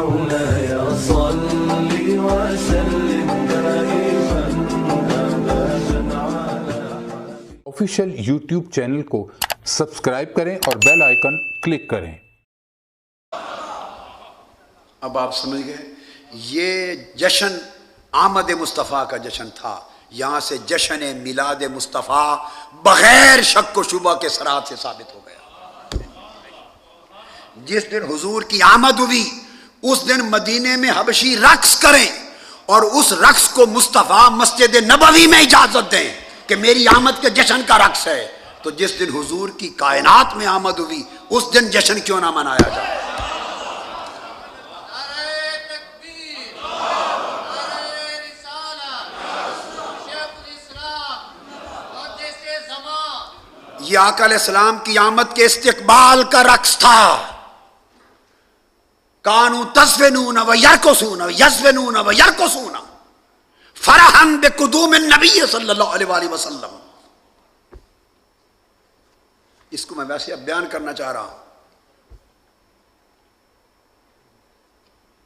مولاي صل وسلم دائما ابدا على آفیشیل یوٹیوب چینل کو سبسکرائب کریں اور بیل آئیکن کلک کریں۔ اب آپ سمجھ گئے یہ جشن آمد مصطفیٰ کا جشن تھا، یہاں سے جشن میلاد مصطفیٰ بغیر شک و شبہ کے صراحت سے ثابت ہو گیا۔ جس دن حضور کی آمد ہوئی اس دن مدینے میں حبشی رقص کریں اور اس رقص کو مصطفیٰ مسجد نبوی میں اجازت دیں کہ میری آمد کے جشن کا رقص ہے، تو جس دن حضور کی کائنات میں آمد ہوئی اس دن جشن کیوں نہ منایا جائے؟ یہ آقا علیہ السلام کی آمد کے استقبال کا رقص تھا۔ کانو تزفنون و یرقصون و یزفنون و یرقصون فرحا بقدوم النبی صلی اللہ علیہ وآلہ وسلم۔ اس کو میں ویسے اب بیان کرنا چاہ رہا ہوں،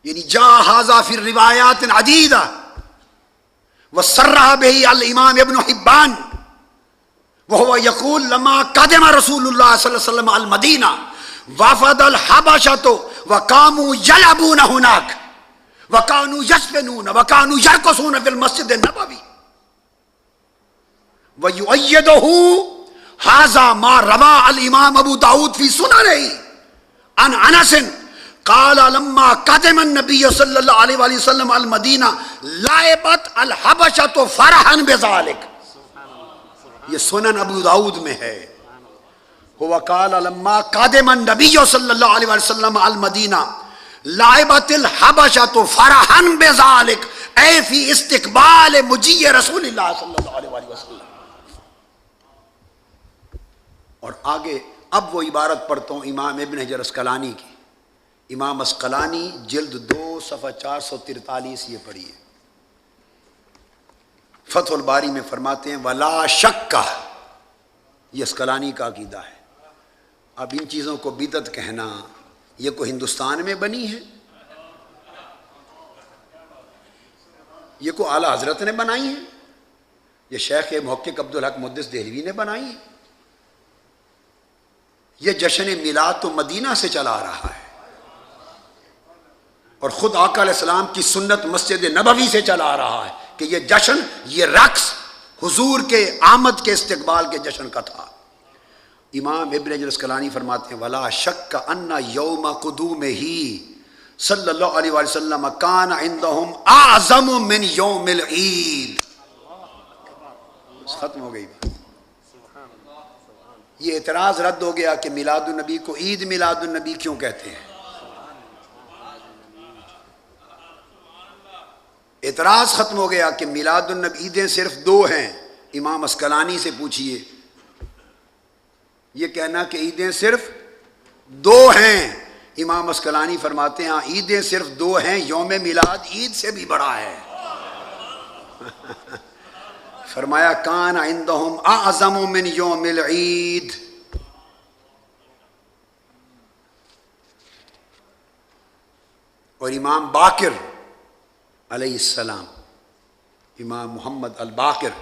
یعنی جا ھذا فی الروایات عدیدہ وصرح به الامام ابن حبان وهو يقول لما قدم رسول الله صلى الله عليه وسلم المدینہ وفد الحبشة وقاموا يلعبون هناك وكانوا يسبنون وكانوا يرقصون في المسجد النبوي ويؤيده هذا ما روى الامام ابو داود في سننه عن انس قال لما قدم النبي صلى الله عليه وسلم المدینہ لعبت الحبشة فرحا بذلك۔ یہ سنن ابو داود میں ہے۔ ہوا قال لما قادم النبی صلی اللہ علیہ وسلم المدینہ لعبت الحبشۃ فرحا بذلک اے فی استقبال مجیء رسول اللہ صلی اللہ علیہ وسلم۔ اور آگے اب وہ عبارت پڑھتا ہوں امام ابن حجر عسقلانی کی، امام عسقلانی جلد 2 صفحہ 443، یہ پڑھیے۔ فتح الباری میں فرماتے ہیں ولا شک، یہ عسقلانی کا عقیدہ ہے۔ اب ان چیزوں کو بدعت کہنا یہ کوئی ہندوستان میں بنی ہے؟ یہ کوئی اعلیٰ حضرت نے بنائی ہے؟ یہ شیخ محقق عبدالحق محدث دہلوی نے بنائی ہے؟ یہ جشن میلاد تو مدینہ سے چلا آ رہا ہے، اور خود آقا علیہ السلام کی سنت مسجد نبوی سے چلا آ رہا ہے کہ یہ جشن، یہ رقص حضور کے آمد کے استقبال کے جشن کا تھا۔ امام ابن حجر عسقلانی فرماتے ہیں ولا شک ان یوم قدومہ صلی اللہ علیہ وسلم کان عندہم اعظم من یوم العید۔ ختم ہو گئی بات۔ یہ اعتراض رد ہو گیا کہ میلاد النبی کو عید میلاد النبی کیوں کہتے ہیں؟ اعتراض ختم ہو گیا کہ میلاد النبی عیدیں صرف 2 ہیں۔ امام عسقلانی سے پوچھئے، یہ کہنا کہ عیدیں صرف 2 ہیں، امام عسقلانی فرماتے ہیں عیدیں صرف 2 ہیں، یوم میلاد عید سے بھی بڑا ہے۔ فرمایا کان عندہم اعظم من یوم العید۔ اور امام باقر علیہ السلام، امام محمد الباقر،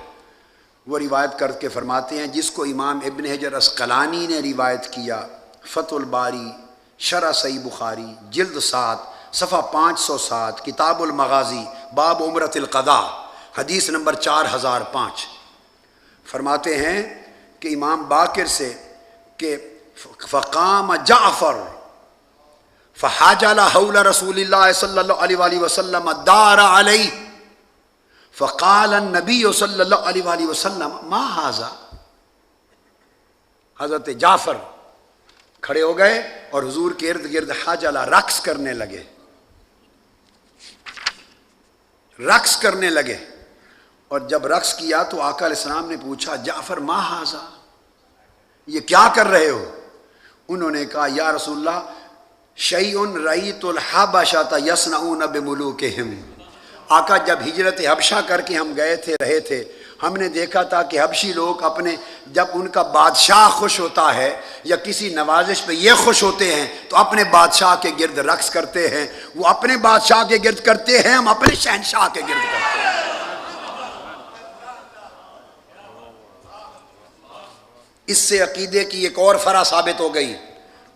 وہ روایت کر کے فرماتے ہیں جس کو امام ابن حجر عسقلانی نے روایت کیا، فتح الباری شرح صحیح بخاری جلد 7 صفحہ 507 کتاب المغازی باب عمرۃ القضاء حدیث نمبر 4005، فرماتے ہیں کہ امام باقر سے کہ فقام جعفر فحاجل حول رسول اللہ صلی اللہ علیہ وآلہ وسلم دار علیہ فقال النبی صلی اللہ علیہ وآلہ وسلم ما ھذا۔ حضرت جعفر کھڑے ہو گئے اور حضور کے ارد گرد حاجلہ رقص کرنے لگے، رقص کرنے لگے۔ اور جب رقص کیا تو آقا علیہ السلام نے پوچھا جعفر ما ھذا، یہ کیا کر رہے ہو؟ انہوں نے کہا یا رسول اللہ شیء رأیت الحبشۃ یصنعون بملوکہم، آقا جب ہجرت حبشہ کر کے ہم گئے تھے رہے تھے ہم نے دیکھا تھا کہ حبشی لوگ اپنے جب ان کا بادشاہ خوش ہوتا ہے یا کسی نوازش پہ یہ خوش ہوتے ہیں تو اپنے بادشاہ کے گرد رقص کرتے ہیں. وہ اپنے بادشاہ کے گرد کرتے ہیں, ہم اپنے شہنشاہ کے گرد کرتے ہیں. اس سے عقیدے کی ایک اور فرع ثابت ہو گئی.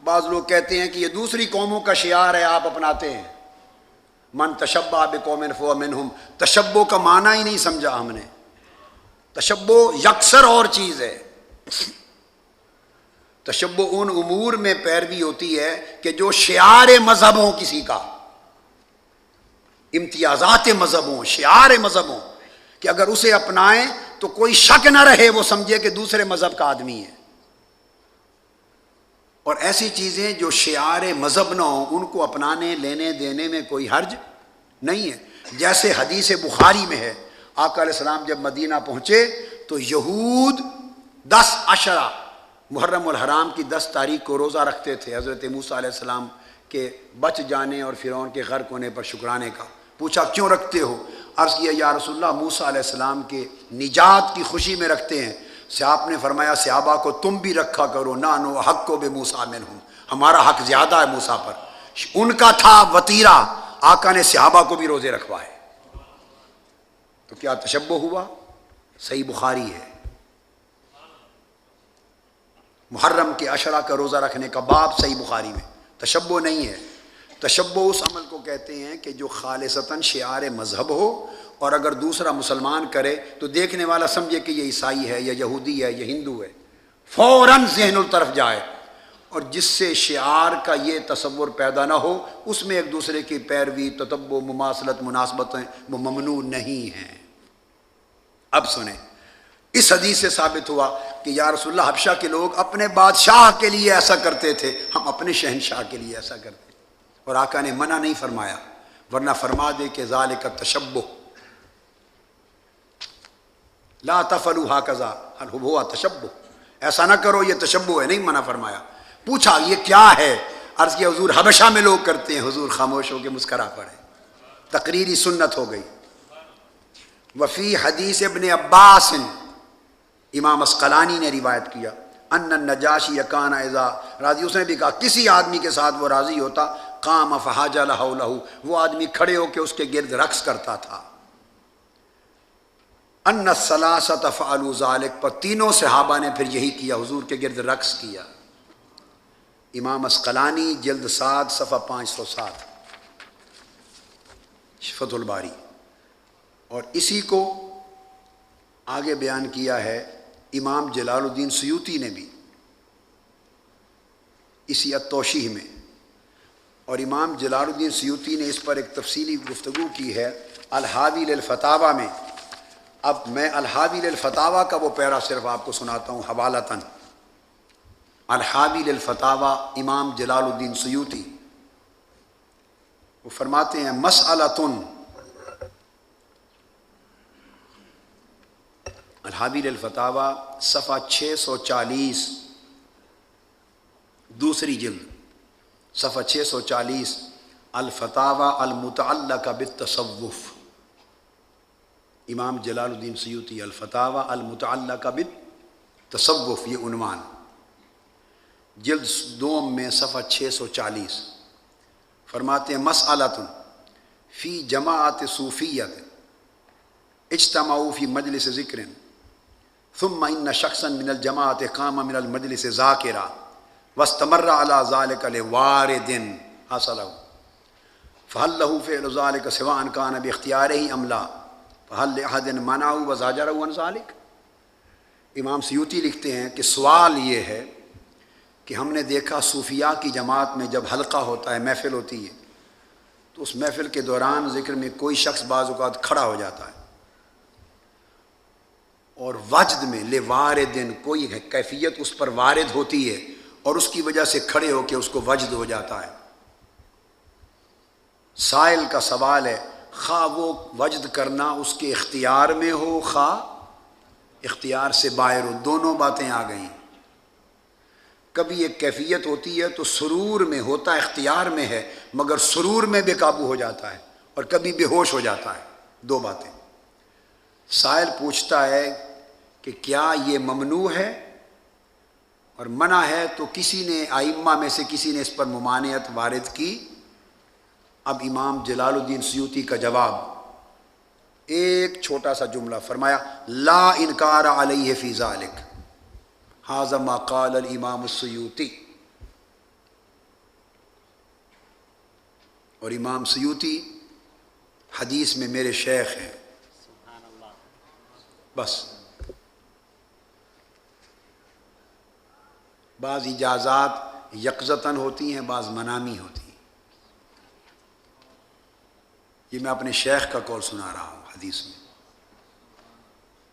بعض لوگ کہتے ہیں کہ یہ دوسری قوموں کا شعار ہے, آپ اپناتے ہیں. من تشبہ بقوم فہو منہم, تشبہ کا معنی ہی نہیں سمجھا ہم نے. تشبہ یکسر اور چیز ہے. تشبہ ان امور میں پیروی ہوتی ہے کہ جو شعار مذہب ہوں, کسی کا امتیازات مذہب ہوں, شعار مذہب ہوں, کہ اگر اسے اپنائیں تو کوئی شک نہ رہے, وہ سمجھے کہ دوسرے مذہب کا آدمی ہے. اور ایسی چیزیں جو شعار مذہب نہ ہوں ان کو اپنانے لینے دینے میں کوئی حرج نہیں ہے. جیسے حدیث بخاری میں ہے, آقا علیہ السلام جب مدینہ پہنچے تو یہود 10 عشرہ محرم الحرام کی 10 تاریخ کو روزہ رکھتے تھے, حضرت موسیٰ علیہ السلام کے بچ جانے اور فرعون کے غرق ہونے پر شکرانے کا. پوچھا کیوں رکھتے ہو؟ عرض کیا یا رسول اللہ موسیٰ علیہ السلام کے نجات کی خوشی میں رکھتے ہیں. آپ نے فرمایا صحابہ کو تم بھی رکھا کرو, نانو حق کو بے موسیٰ منہم, ہمارا حق زیادہ ہے موسیٰ پر. ان کا تھا وطیرہ, آقا نے صحابہ کو بھی روزے رکھوائے. تو کیا تشبہ ہوا؟ صحیح بخاری ہے. محرم کے عشرہ کا روزہ رکھنے کا باب صحیح بخاری میں. تشبہ نہیں ہے. تشبہ اس عمل کو کہتے ہیں کہ جو خالصتاً شعار مذہب ہو, اور اگر دوسرا مسلمان کرے تو دیکھنے والا سمجھے کہ یہ عیسائی ہے یا یہودی ہے یا ہندو ہے, فوراً ذہن الطرف جائے. اور جس سے شعار کا یہ تصور پیدا نہ ہو, اس میں ایک دوسرے کی پیروی, تتبع, مماثلت, مناسبتیں وہ ممنوع نہیں ہیں. اب سنیں, اس حدیث سے ثابت ہوا کہ یا رسول اللہ حبشہ کے لوگ اپنے بادشاہ کے لیے ایسا کرتے تھے, ہم اپنے شہنشاہ کے لیے ایسا کرتے. اور آقا نے منع نہیں فرمایا, ورنہ فرما دے کہ ذالک تشبہ لا تفعلوا ہکذا هل هو تشبہ, ایسا نہ کرو یہ تشبہ ہے, نہیں منع فرمایا. پوچھا یہ کیا ہے؟ عرض کیا حضور حبشہ میں لوگ کرتے ہیں. حضور خاموش ہو کے مسکرا پڑے. تقریری سنت ہو گئی. وفی حدیث ابن عباس, امام اسقلانی نے روایت کیا, ان النجاشی کان اذا راضی, اس نے بھی کہا کسی آدمی کے ساتھ وہ راضی ہوتا, قام فحاجل حولہ, وہ آدمی کھڑے ہو کے اس کے گرد رقص کرتا تھا. ان الثلاثۃ فعلوا ذلک, پر تینوں صحابہ نے پھر یہی کیا, حضور کے گرد رقص کیا. امام اسقلانی جلد 7 صفحہ 507 فتح الباری. اور اسی کو آگے بیان کیا ہے امام جلال الدین سیوطی نے بھی اسی التوشیح میں. اور امام جلال الدین سیوطی نے اس پر ایک تفصیلی گفتگو کی ہے الحاوی للفتاوی میں. اب میں الحاوی للفتاوی کا وہ پیرا صرف آپ کو سناتا ہوں حوالتاً. الحاوی للفتاوی امام جلال الدین سیوطی وہ فرماتے ہیں مسئلۃ, الحاوی للفتاوی صفحہ 640 دوسری جلد صفحہ 640, الفتاوی المتعلقہ بالتصوف. امام جلال الدین سیوطی الفتاوی المتعلقہ بالتصوف, یہ عنوان, جلد 2 میں صفحہ 640. فرماتے ہیں مسئلۃ فی جماعت صوفیت اجتمعوا فی مجلس ذکر ثم ان شخصا من الجماعت قام من المجلس ذاکرا واستمر على ذلك لوارد حصل فهل له فعل ذلك سواء كان باختیاره ام لا فهل لأحد منعه وزجره عن ذلك. امام سیوطی لکھتے ہیں کہ سوال یہ ہے کہ ہم نے دیکھا صوفیاء کی جماعت میں جب حلقہ ہوتا ہے, محفل ہوتی ہے, تو اس محفل کے دوران ذکر میں کوئی شخص بعض اوقات کھڑا ہو جاتا ہے, اور وجد میں لواردن کوئی کیفیت اس پر وارد ہوتی ہے, اور اس کی وجہ سے کھڑے ہو کے اس کو وجد ہو جاتا ہے. سائل کا سوال ہے, خواہ وہ وجد کرنا اس کے اختیار میں ہو خواہ اختیار سے باہر ہو, دونوں باتیں آ گئیں. کبھی ایک کیفیت ہوتی ہے تو سرور میں ہوتا, اختیار میں ہے مگر سرور میں بے قابو ہو جاتا ہے, اور کبھی بے ہوش ہو جاتا ہے, 2 باتیں. سائل پوچھتا ہے کہ کیا یہ ممنوع ہے اور منع ہے؟ تو کسی نے ائمہ میں سے کسی نے اس پر ممانعت وارد کی۔ اب امام جلال الدین سیوطی کا جواب، ایک چھوٹا سا جملہ فرمایا، لا انکار علیہ فی ذالک، ھذا ما قال الامام السیوطی۔ اور امام سیوطی حدیث میں میرے شیخ ہیں، بس۔ بعض اجازات یقظتاً ہوتی ہیں، بعض منامی ہوتی ہیں۔ یہ میں اپنے شیخ کا قول سنا رہا ہوں حدیث میں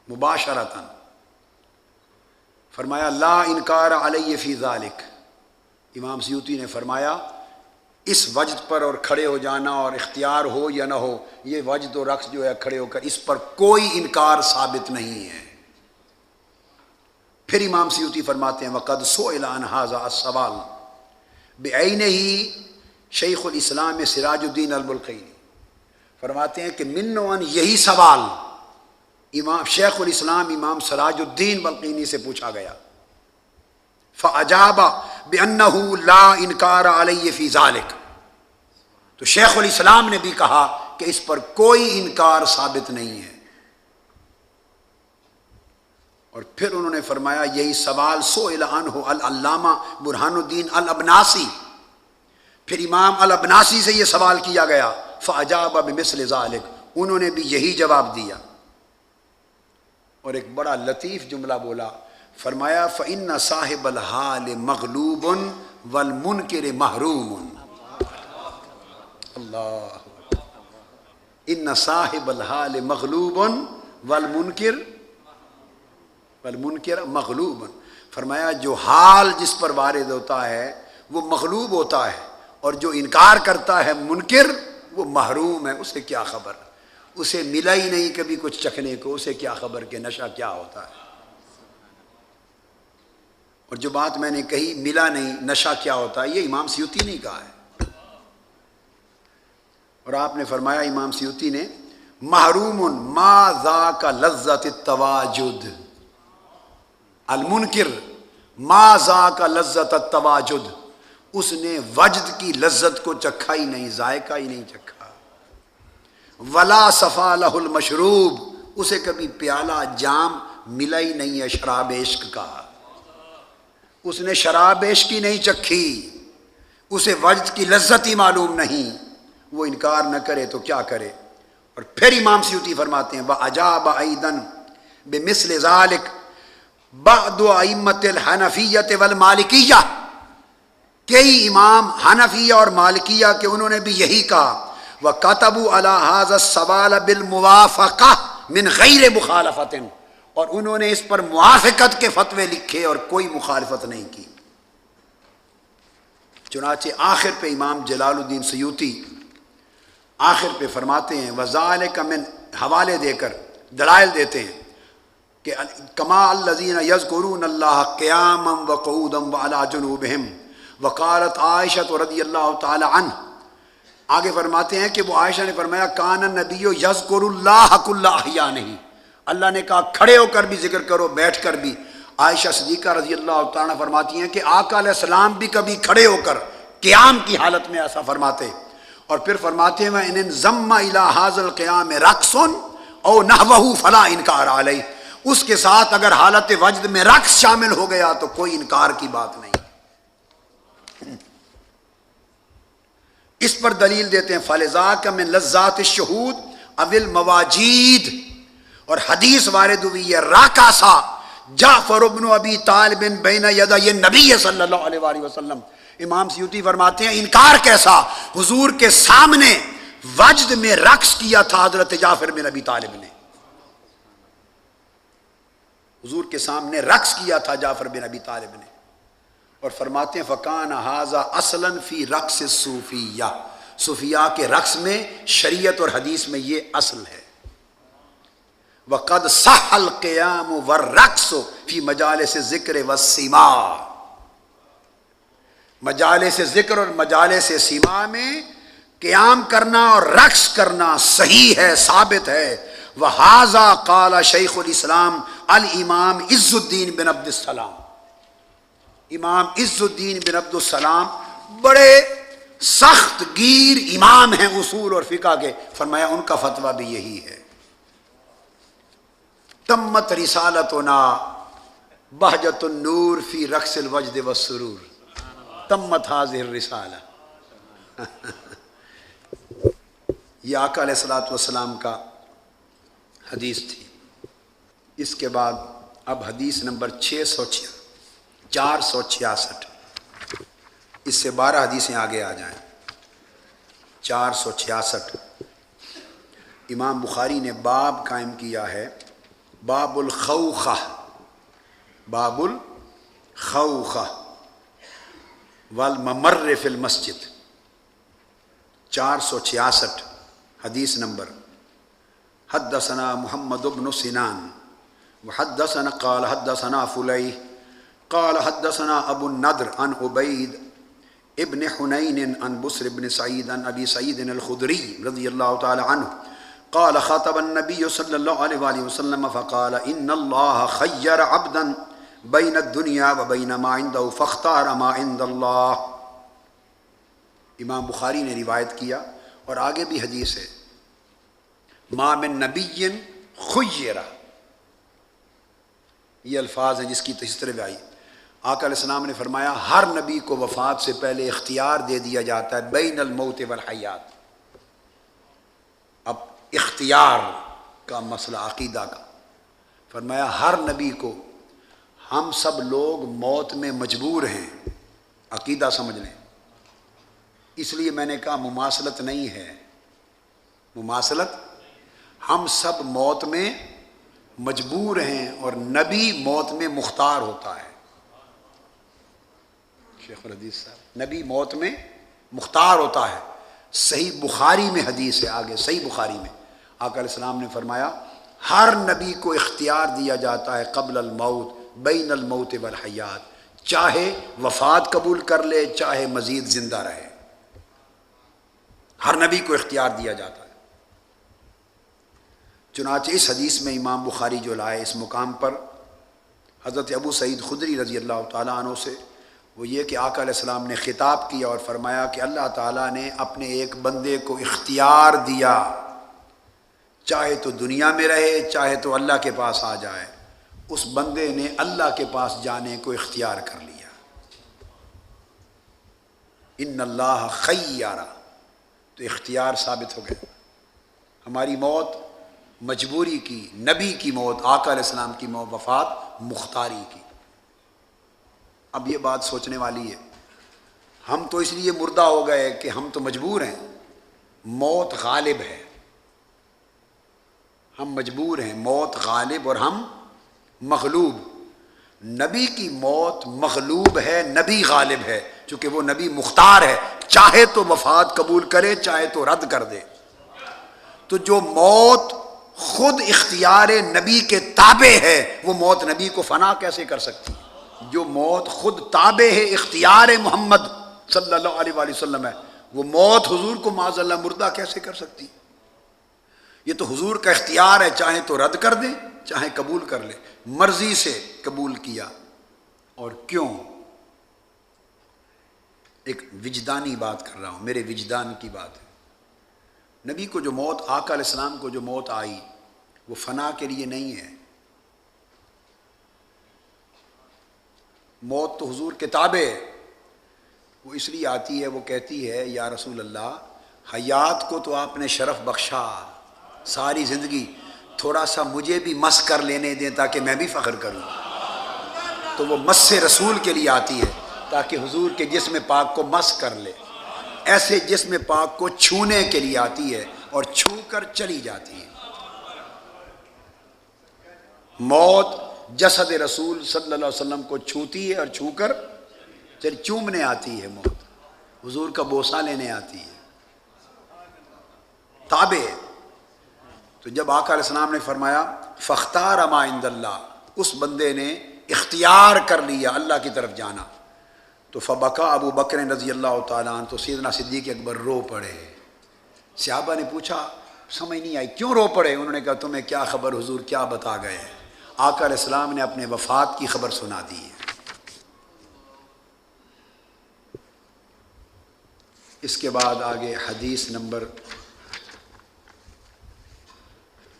مباشرتاً۔ فرمایا لا انکار علیہ فی ذالک، امام سیوطی نے فرمایا اس وجد پر اور کھڑے ہو جانا اور اختیار ہو یا نہ ہو، یہ وجد و رقص جو ہے کھڑے ہو کر، اس پر کوئی انکار ثابت نہیں ہے۔ پھر امام سیوطی فرماتے ہیں وقد سئل عن ھذا السوال بعینہ شیخ الاسلام سراج الدین البلخینی، فرماتے ہیں کہ من و عن یہی سوال امام شیخ الاسلام امام سراج الدین بلقینی سے پوچھا گیا، فاجاب بانہ لا انکار علیہ فی ذالک، تو شیخ الاسلام نے بھی کہا کہ اس پر کوئی انکار ثابت نہیں ہے۔ اور پھر انہوں نے فرمایا یہی سوال سئل عنہ العلامہ برہان الدین الابناسی، پھر امام الابناسی سے یہ سوال کیا گیا، فاجاب بمثل ذالک، انہوں نے بھی یہی جواب دیا۔ اور ایک بڑا لطیف جملہ بولا، فرمایا فإن صاحب الحال مغلوب والمنکر محروم۔ اللہ، ان صاحب الحال مغلوب والمنکر مغلوب، فرمایا جو حال جس پر وارد ہوتا ہے وہ مغلوب ہوتا ہے، اور جو انکار کرتا ہے منکر وہ محروم ہے، اسے کیا خبر، اسے ملا ہی نہیں کبھی کچھ چکھنے کو، اسے کیا خبر کہ نشہ کیا ہوتا ہے۔ اور جو بات میں نے کہی ملا نہیں نشہ کیا ہوتا ہے، یہ امام سیوطی نے کہا ہے۔ اور آپ نے فرمایا امام سیوطی نے محروم ما ذاک لذت التواجد، المنکر ما ذاک لذت التواجد، اس نے وجد کی لذت کو چکھا ہی نہیں، ذائقہ ہی نہیں چکھا۔ ولا صفا لہ المشروب، اسے کبھی پیالہ جام ملا ہی نہیں ہے شراب عشق کا، اس نے شراب عشق ہی نہیں چکھی، اسے وجد کی لذت ہی معلوم نہیں، وہ انکار نہ کرے تو کیا کرے۔ اور پھر امام سیوطی فرماتے ہیں وَأَجَابَ أَيْضًا بِمِثْلِ ذَلِكَ بعض ائمۃ الحنفیۃ والمالکیہ، کئی امام حنفیہ اور مالکیہ کے انہوں نے بھی یہی کہا، وَكَتَبُوا عَلَى هَذَا السَّوَالَ بِالْمُوَافَقَةِ مِنْ غَيْرِ مُخَالَفَةٍ، اور انہوں نے اس پر موافقت کے فتوے لکھے اور کوئی مخالفت نہیں کی۔ چنانچہ آخر پہ امام جلال الدین سیوطی آخر پہ فرماتے ہیں وَذَلِكَ مِنْ، حوالے دے کر دلائل دیتے ہیں کہ کما الذین یذکرون اللہ قیاما وقعودا وعلی جنوبہم، وقالت عائشہ رضی اللہ تعالی عنہ، آگے فرماتے ہیں کہ وہ عائشہ نے فرمایا کان النبی یذکر اللہ کل احیانہ، اللہ نے کہا کھڑے ہو کر بھی ذکر کرو، بیٹھ کر بھی۔ عائشہ صدیقہ رضی اللہ تعالیٰ فرماتی ہیں کہ آقا علیہ السلام بھی کبھی کھڑے ہو کر قیام کی حالت میں ایسا فرماتے، اور پھر فرماتے ہیں وَإِنْ انضم إِلَى هَذَا الْقِيَامِ رَقْصٌ أَوْ نَحْوَهُ فَلَا إِنْكَارَ عَلَيْهِ، اس کے ساتھ اگر حالت وجد میں رقص شامل ہو گیا تو کوئی انکار کی بات نہیں۔ اس پر دلیل دیتے ہیں فَلِذَاكَ مِنْ لَذَّاتِ الشُّهُودِ أَوِ الْمَوَاجِيدِ، اور حدیث وارد ہوئی ہے راکاسا جعفر ابن ابی طالب بین یدی النبی صلی اللہ علیہ وآلہ وسلم، امام سیوطی فرماتے ہیں انکار کیسا، حضور کے سامنے وجد میں رقص کیا تھا حضرت جعفر بن ابی طالب نے، حضور کے سامنے رقص کیا تھا جعفر بن ابی طالب نے، اور فرماتے ہیں فکان ھذا اصلا فی رقص الصوفیہ، صوفیاء کے رقص میں شریعت اور حدیث میں یہ اصل ہے۔ وقد صح القیام والرقص فی مجالس ذکر والسماع، مجالس ذکر اور مجالس سماع میں قیام کرنا اور رقص کرنا صحیح ہے، ثابت ہے۔ وہذا قال شیخ الاسلام الامام عز الدین بن عبد السلام. امام عز الدین بن عبد السلام بڑے سخت گیر امام ہیں اصول اور فقہ کے. فرمایا ان کا فتویٰ بھی یہی ہے. تمت رسالتنا بہجت النور فی رقص الوجد والسرور. تمت حاضر الرسالہ. یہ آقا علیہ الصلوۃ والسلام کا حدیث تھی. اس کے بعد اب حدیث نمبر 466. اس سے 12 حدیثیں آگے آ جائیں. 466 امام بخاری نے باب قائم کیا ہے، باب الخوخہ. باب الخوخہ والممر فی المسجد. 466 حدیث نمبر. حدثنا محمد بن سنان وحدثنا قال حدثنا فلیح قال حدثنا ابو النضر عن عبید ابن حنین عن بسر بن سعید عن ابی سعید الخدری رضی اللہ تعالی عنہ قال خاطب النبی صلی اللہ علیہ وآلہ وسلم فقال ان اللہ خیر عبدا بین الدنیا وبین ما عنده فاختار ما عند اللہ. امام بخاری نے روایت کیا اور آگے بھی حدیث ہے. ما من نبی خیر، یہ الفاظ ہیں جس کی تشریح میں آئی. آقا علیہ السلام نے فرمایا ہر نبی کو وفات سے پہلے اختیار دے دیا جاتا ہے بین الموت والحیات. اب اختیار کا مسئلہ عقیدہ کا. فرمایا ہر نبی کو، ہم سب لوگ موت میں مجبور ہیں. عقیدہ سمجھ لیں. اس لیے میں نے کہا مماثلت نہیں ہے. مماثلت، ہم سب موت میں مجبور ہیں اور نبی موت میں مختار ہوتا ہے. شیخ الحدیث صاحب، نبی موت میں مختار ہوتا ہے. صحیح بخاری میں حدیث ہے آگے، صحیح بخاری میں آقا علیہ السلام نے فرمایا ہر نبی کو اختیار دیا جاتا ہے قبل الموت بین الموت والحیات، چاہے وفات قبول کر لے چاہے مزید زندہ رہے. ہر نبی کو اختیار دیا جاتا ہے. چنانچہ اس حدیث میں امام بخاری جو لائے اس مقام پر حضرت ابو سعید خدری رضی اللہ تعالیٰ عنہ سے، وہ یہ کہ آقا علیہ السلام نے خطاب کیا اور فرمایا کہ اللہ تعالیٰ نے اپنے ایک بندے کو اختیار دیا، چاہے تو دنیا میں رہے چاہے تو اللہ کے پاس آ جائے. اس بندے نے اللہ کے پاس جانے کو اختیار کر لیا. ان اللہ خیرہ، تو اختیار ثابت ہو گیا. ہماری موت مجبوری کی، نبی کی موت، آقا علیہ السلام کی موت، وفات مختاری کی. اب یہ بات سوچنے والی ہے، ہم تو اس لیے مردہ ہو گئے کہ ہم تو مجبور ہیں. موت غالب ہے، ہم مجبور ہیں. موت غالب اور ہم مغلوب. نبی کی موت مغلوب ہے، نبی غالب ہے، چونکہ وہ نبی مختار ہے، چاہے تو وفات قبول کرے چاہے تو رد کر دے. تو جو موت خود اختیار نبی کے تابع ہے وہ موت نبی کو فنا کیسے کر سکتی؟ جو موت خود تابع ہے اختیار محمد صلی اللہ علیہ وآلہ وسلم ہے، وہ موت حضور کو معاذ اللہ مردہ کیسے کر سکتی؟ یہ تو حضور کا اختیار ہے، چاہے تو رد کر دیں چاہے قبول کر لے. مرضی سے قبول کیا. اور کیوں؟ ایک وجدانی بات کر رہا ہوں، میرے وجدان کی بات ہے. نبی کو جو موت، آقا علیہ السلام کو جو موت آئی وہ فنا کے لیے نہیں ہے. موت تو حضور کے تابع ہے. وہ اس لیے آتی ہے، وہ کہتی ہے یا رسول اللہ حیات کو تو آپ نے شرف بخشا ساری زندگی، تھوڑا سا مجھے بھی مس کر لینے دیں تاکہ میں بھی فخر کروں. تو وہ مس رسول کے لیے آتی ہے تاکہ حضور کے جسم پاک کو مس کر لے. ایسے جسم پاک کو چھونے کے لیے آتی ہے اور چھو کر چلی جاتی ہے. موت جسد رسول صلی اللہ علیہ وسلم کو چھوتی ہے اور چھو کر چومنے آتی ہے. موت حضور کا بوسہ لینے آتی ہے، تابع. تو جب آقا علیہ السلام نے فرمایا فاختار ما عند اللہ، اس بندے نے اختیار کر لیا اللہ کی طرف جانا، تو فبکا ابو بکر رضی اللہ تعالیٰ عنہ، تو سیدنا صدیق اکبر رو پڑے. صحابہ نے پوچھا سمجھ نہیں آئی کیوں رو پڑے؟ انہوں نے کہا تمہیں کیا خبر حضور، کیا بتا گئے ہیں؟ آقا علیہ السلام نے اپنے وفات کی خبر سنا دی ہے۔ اس کے بعد آگے حدیث نمبر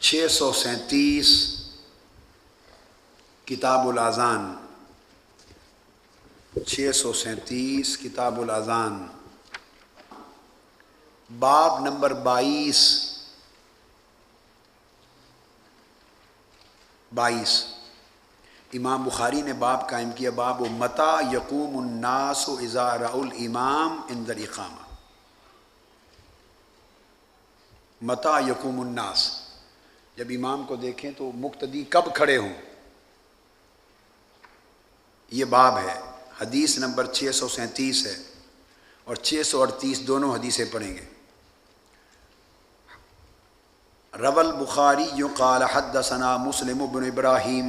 637 کتاب الاذان، 637 کتاب الاذان، باب نمبر 22 امام بخاری نے باب قائم کیا، باب متى یقوم الناس اذا رأوا الامام عند الاقامہ۔ متى یقوم الناس، جب امام کو دیکھیں تو مقتدی کب کھڑے ہوں، یہ باب ہے۔ حدیث نمبر 637 ہے اور 638 دونوں حدیثیں پڑھیں گے۔ روى البخاري قال حدثنا مسلم بن ابراہیم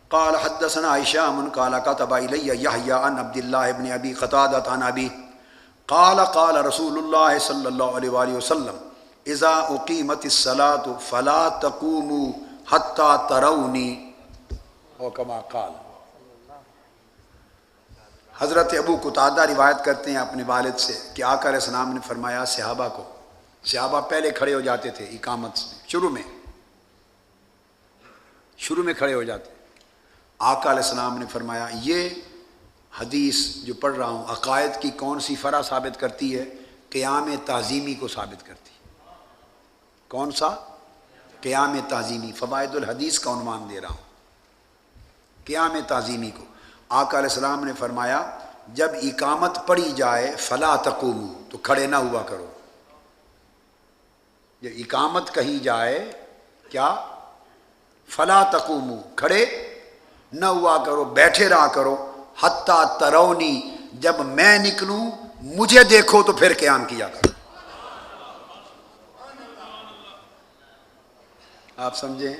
قال حدثنا هشام قال كتب الي يحيى عن عبد الله بن ابي قتادة عن ابي قال قال رسول الله صلى الله عليه وآله وسلم اذا اقيمت الصلاة فلا تقوموا حتى تروني، او كما قال۔ حضرت ابو قتادہ روایت کرتے ہیں اپنے والد سے کہ آقا علیہ السلام نے فرمایا صحابہ کو، صحابہ پہلے کھڑے ہو جاتے تھے اقامت سے، شروع میں کھڑے ہو جاتے۔ آقا علیہ السلام نے فرمایا یہ حدیث جو پڑھ رہا ہوں عقائد کی کون سی فرع ثابت کرتی ہے؟ قیام تعظیمی کو ثابت کرتی ہے۔ کون سا؟ قیام تعظیمی۔ فوائد الحدیث کا عنوان دے رہا ہوں، قیام تعظیمی کو۔ آقا علیہ السلام نے فرمایا جب اقامت پڑھی جائے فلا تقوموا، تو کھڑے نہ ہوا کرو۔ جب اقامت کہی جائے کیا؟ فلا تقوموا، کھڑے نہ ہوا کرو، بیٹھے رہا کرو، حتی ترونی، جب میں نکلوں مجھے دیکھو تو پھر قیام کیا کرو۔ آپ سمجھیں؟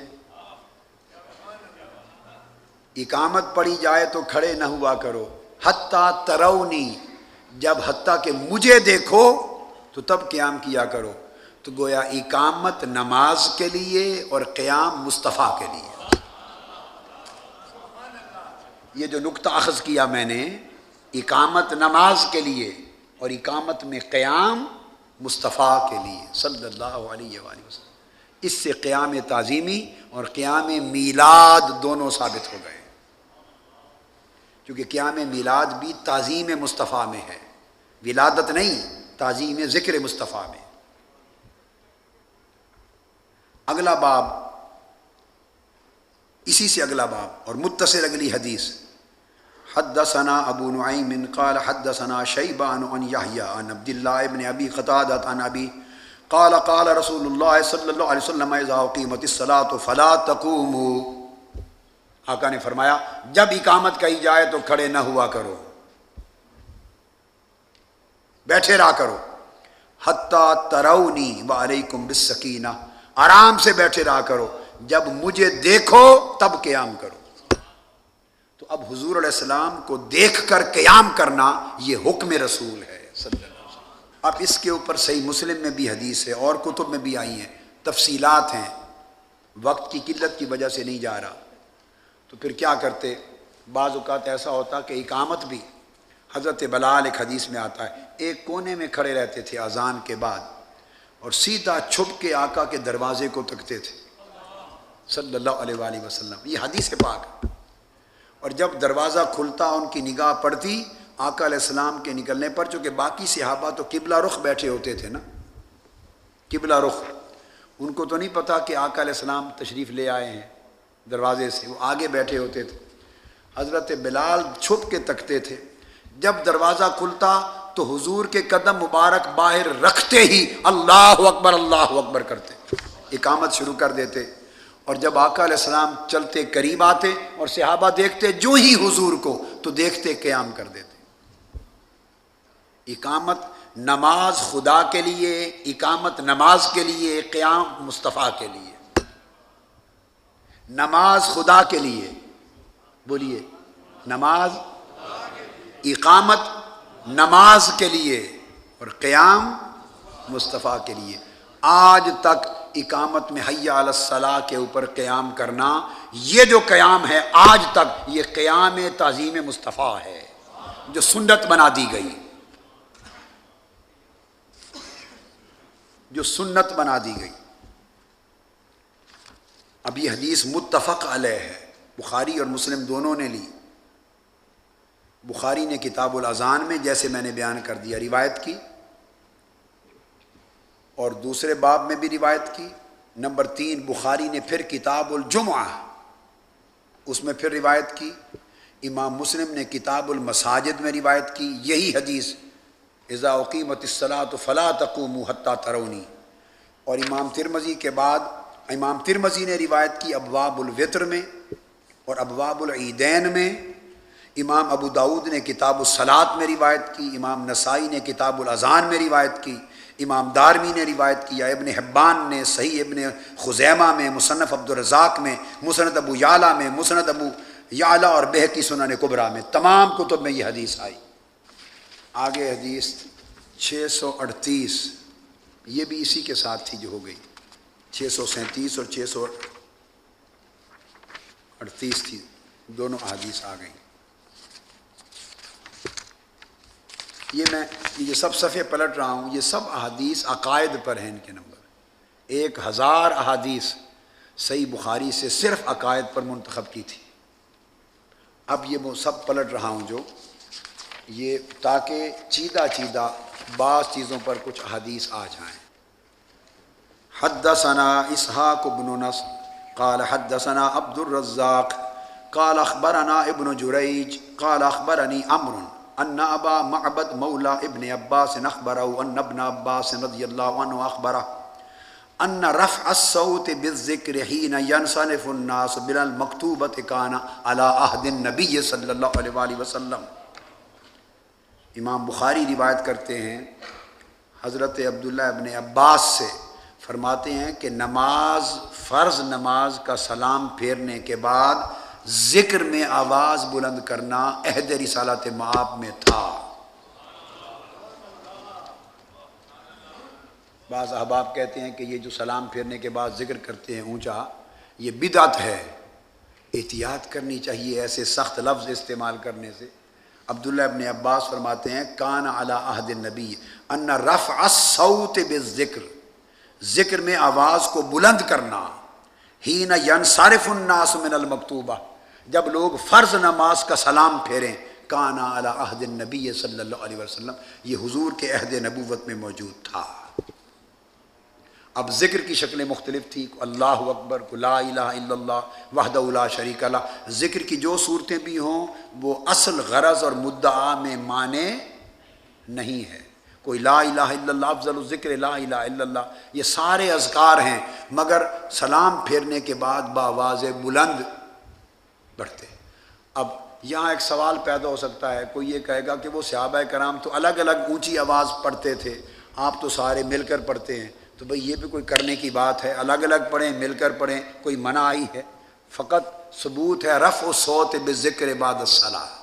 اقامت پڑھی جائے تو کھڑے نہ ہوا کرو، حتی ترونی، جب حتیٰ کہ مجھے دیکھو تو تب قیام کیا کرو۔ تو گویا اقامت نماز کے لیے اور قیام مصطفیٰ کے لیے۔ یہ جو نقطہ اخذ کیا میں نے، اقامت نماز کے لیے اور اقامت میں قیام مصطفیٰ کے لیے صلی اللہ علیہ وآلہ وسلم، اس سے قیام تعظیمی اور قیام میلاد دونوں ثابت ہو گئے، کیونکہ قیام میلاد بھی تعظیم مصطفیٰ میں ہے، ولادت نہیں، تعظیم ذکر مصطفیٰ میں۔ اگلا باب، اسی سے اگلا باب اور متصل اگلی حدیث، حدثنا ابو نعیم قال حدثنا شیبان عن یحییٰ عن عبد اللہ بن ابی قتادہ عن ابی قال قال رسول اللہ صلی اللہ علیہ وسلم اذا اقیمت الصلاۃ فلا تقوموا، آقا نے فرمایا جب اقامت کہی جائے تو کھڑے نہ ہوا کرو، بیٹھے رہا کرو، حتی ترونی وعلیکم بالسکینہ، آرام سے بیٹھے رہا کرو، جب مجھے دیکھو تب قیام کرو۔ تو اب حضور علیہ السلام کو دیکھ کر قیام کرنا یہ حکم رسول ہے صلی اللہ علیہ وسلم۔ اب اس کے اوپر صحیح مسلم میں بھی حدیث ہے اور کتب میں بھی آئی ہیں، تفصیلات ہیں، وقت کی قلت کی وجہ سے نہیں جا رہا۔ تو پھر کیا کرتے؟ بعض اوقات ایسا ہوتا کہ اقامت بھی، حضرت بلال ایک حدیث میں آتا ہے ایک کونے میں کھڑے رہتے تھے اذان کے بعد اور سیدھا چھپ کے آقا کے دروازے کو تکتے تھے صلی اللہ علیہ وآلہ وسلم، یہ حدیث پاک ہے۔ اور جب دروازہ کھلتا ان کی نگاہ پڑتی آقا علیہ السلام کے نکلنے پر، چونکہ باقی صحابہ تو قبلہ رخ بیٹھے ہوتے تھے نا، قبلہ رخ، ان کو تو نہیں پتا کہ آقا علیہ السلام تشریف لے آئے ہیں دروازے سے، وہ آگے بیٹھے ہوتے تھے۔ حضرت بلال چھپ کے تکتے تھے، جب دروازہ کھلتا تو حضور کے قدم مبارک باہر رکھتے ہی اللہ اکبر کرتے، اقامت شروع کر دیتے۔ اور جب آقا علیہ السلام چلتے قریب آتے اور صحابہ دیکھتے جو ہی حضور کو تو دیکھتے قیام کر دیتے۔ اقامت نماز خدا کے لیے، اقامت نماز کے لیے، قیام مصطفیٰ کے لیے۔ نماز خدا کے لیے، بولیے نماز، اقامت نماز کے لیے اور قیام مصطفیٰ کے لیے۔ آج تک اقامت میں حی علی الصلاۃ کے اوپر قیام کرنا، یہ جو قیام ہے آج تک یہ قیام تعظیم مصطفیٰ ہے جو سنت بنا دی گئی، جو سنت بنا دی گئی۔ اب یہ حدیث متفق علیہ ہے، بخاری اور مسلم دونوں نے لی۔ بخاری نے کتاب الاذان میں جیسے میں نے بیان کر دیا روایت کی، اور دوسرے باب میں بھی روایت کی۔ نمبر 3 بخاری نے پھر کتاب الجمعہ اس میں پھر روایت کی۔ امام مسلم نے کتاب المساجد میں روایت کی یہی حدیث، اذا اقیمت الصلاۃ فلا تقوموا حتی ترونی۔ اور امام ترمذی کے بعد امام ترمذی نے روایت کی ابواب الوتر میں اور ابواب العیدین میں۔ امام ابو داود نے کتاب الصلاۃ میں روایت کی، امام نسائی نے کتاب الاذان میں روایت کی، امام دارمی نے روایت کیا، ابن حبان نے صحیح ابن خزیمہ میں، مصنف عبدالرزاق میں، مسند ابو یعلا میں، مسند ابو یعلا اور بہقی سنن کبریٰ میں، تمام کتب میں یہ حدیث آئی۔ آگے حدیث 638، یہ بھی اسی کے ساتھ تھی جو ہو گئی، 637 اور 638 تھی، دونوں احادیث آ گئیں۔ یہ سب صفحے پلٹ رہا ہوں، یہ سب احادیث عقائد پر ہیں، ان کے نمبر 1000 احادیث صحیح بخاری سے صرف عقائد پر منتخب کی تھی۔ اب یہ وہ سب پلٹ رہا ہوں جو یہ تاکہ چیدہ چیدہ بعض چیزوں پر کچھ احادیث آ جائیں۔ حدثنا اسحاق بن نصر قال حدثنا عبد الرزاق قال اخبرنا ابن جریج قال اخبرنی عمرو ان ابا معبد مولا ابن عباس اخبره ان ابن عباس رضی اللہ عنہ اخبره ان رفع الصوت بالذکر حين ينصرف الناس بلا المکتوبۃ كان على عهد النبی صلی اللہ علیہ وآلہ وسلم۔ امام بخاری روایت کرتے ہیں حضرت عبداللہ ابن عباس سے، فرماتے ہیں کہ نماز، فرض نماز کا سلام پھیرنے کے بعد ذکر میں آواز بلند کرنا عہد رسالت مآب میں تھا۔ بعض احباب کہتے ہیں کہ یہ جو سلام پھیرنے کے بعد ذکر کرتے ہیں اونچا، یہ بدعت ہے، احتیاط کرنی چاہیے ایسے سخت لفظ استعمال کرنے سے۔ عبداللہ ابن عباس فرماتے ہیں کان علی عہد النبی ان رفع الصوت بالذکر، ذکر میں آواز کو بلند کرنا، حین ینصرف الناس من المکتوبہ، جب لوگ فرض نماز کا سلام پھیریں، کان علی عہد النبی صلی اللہ علیہ وسلم، یہ حضور کے عہد نبوت میں موجود تھا۔ اب ذکر کی شکلیں مختلف تھی، اللہ اکبر، لا الہ الا اللہ وحدہ لا شریک لہ، ذکر کی جو صورتیں بھی ہوں وہ اصل غرض اور مدعا میں معنی نہیں ہے۔ کوئی لا الہ الا اللہ افضل الذکر لا الہ الا اللہ، یہ سارے اذکار ہیں، مگر سلام پھیرنے کے بعد بآواز بلند بڑھتے۔ اب یہاں ایک سوال پیدا ہو سکتا ہے، کوئی یہ کہے گا کہ وہ صحابہ کرام تو الگ الگ اونچی آواز پڑھتے تھے، آپ تو سارے مل کر پڑھتے ہیں، تو بھئی یہ بھی کوئی کرنے کی بات ہے، الگ الگ پڑھیں مل کر پڑھیں، کوئی منع آئی ہے؟ فقط ثبوت ہے رفع الصوت بالذکر بعد الصلاۃ۔